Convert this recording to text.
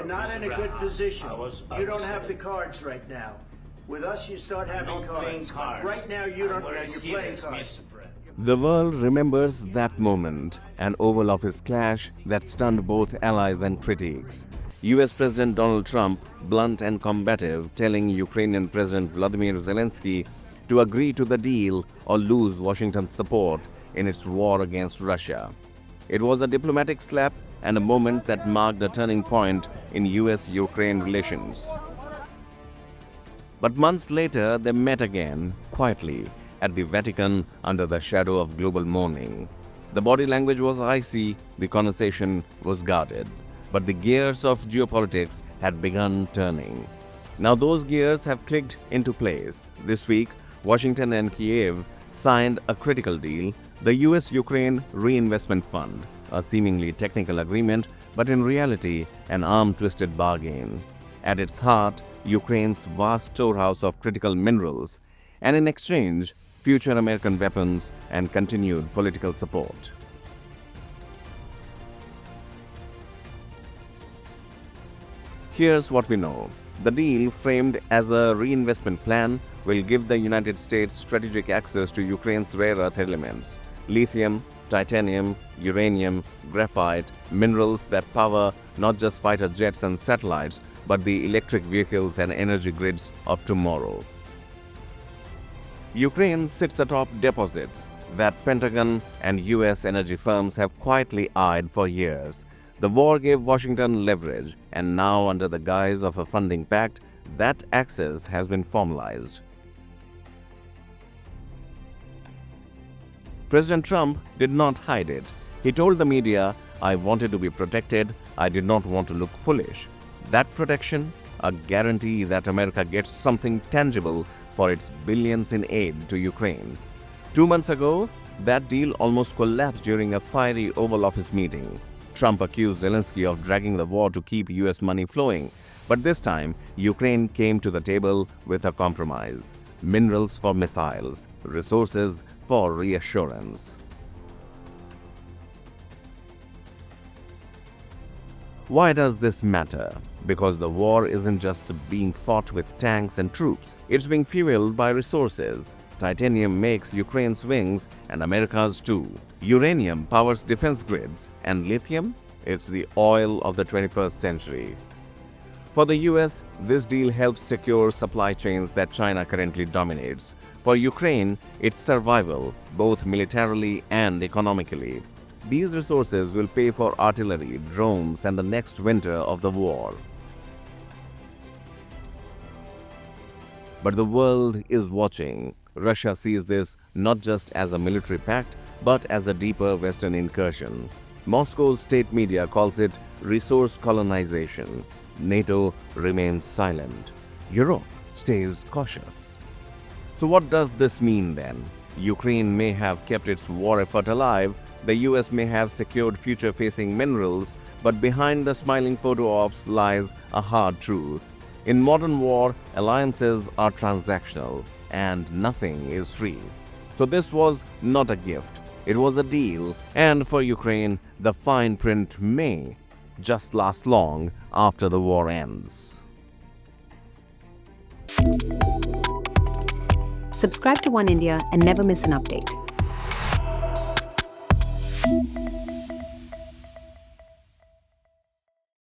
not in a good position. You don't have the cards right now. With us, you start having cards. Right now, you don't. You're playing cards. The world remembers that moment, an Oval Office clash that stunned both allies and critics. U.S. President Donald Trump, blunt and combative, telling Ukrainian President Vladimir Zelensky to agree to the deal or lose Washington's support in its war against Russia. It was a diplomatic slap and a moment that marked a turning point in U.S.-Ukraine relations. But months later, they met again, quietly, at the Vatican under the shadow of global mourning. The body language was icy, the conversation was guarded. But the gears of geopolitics had begun turning. Now those gears have clicked into place. This week, Washington and Kiev signed a critical deal, the U.S. Ukraine-Reinvestment Fund, a seemingly technical agreement, but in reality, an arm-twisted bargain. At its heart, Ukraine's vast storehouse of critical minerals, and in exchange, future American weapons and continued political support. Here's what we know. The deal, framed as a reinvestment plan, will give the United States strategic access to Ukraine's rare earth elements, lithium, titanium, uranium, graphite, minerals that power not just fighter jets and satellites, but the electric vehicles and energy grids of tomorrow. Ukraine sits atop deposits that Pentagon and U.S. energy firms have quietly eyed for years. The war gave Washington leverage, and now under the guise of a funding pact, that access has been formalized. President Trump did not hide it. He told the media, "I wanted to be protected. I did not want to look foolish." That protection, a guarantee that America gets something tangible for its billions in aid to Ukraine. 2 months ago, that deal almost collapsed during a fiery Oval Office meeting. Trump accused Zelensky of dragging the war to keep U.S. money flowing. But this time, Ukraine came to the table with a compromise. Minerals for missiles, resources for reassurance. Why does this matter? Because the war isn't just being fought with tanks and troops. It's being fueled by resources. Titanium makes Ukraine's wings and America's too. Uranium powers defense grids, and lithium is the oil of the 21st century. For the US, this deal helps secure supply chains that China currently dominates. For Ukraine, it's survival, both militarily and economically. These resources will pay for artillery, drones, and the next winter of the war. But the world is watching. Russia sees this not just as a military pact, but as a deeper Western incursion. Moscow's state media calls it resource colonization. NATO remains silent. Europe stays cautious. So what does this mean then? Ukraine may have kept its war effort alive, the US may have secured future-facing minerals, but behind the smiling photo ops lies a hard truth. In modern war, alliances are transactional, and nothing is free. So this was not a gift, it was a deal, and for Ukraine, the fine print may just last long after the war ends. Subscribe to One India and never miss an update.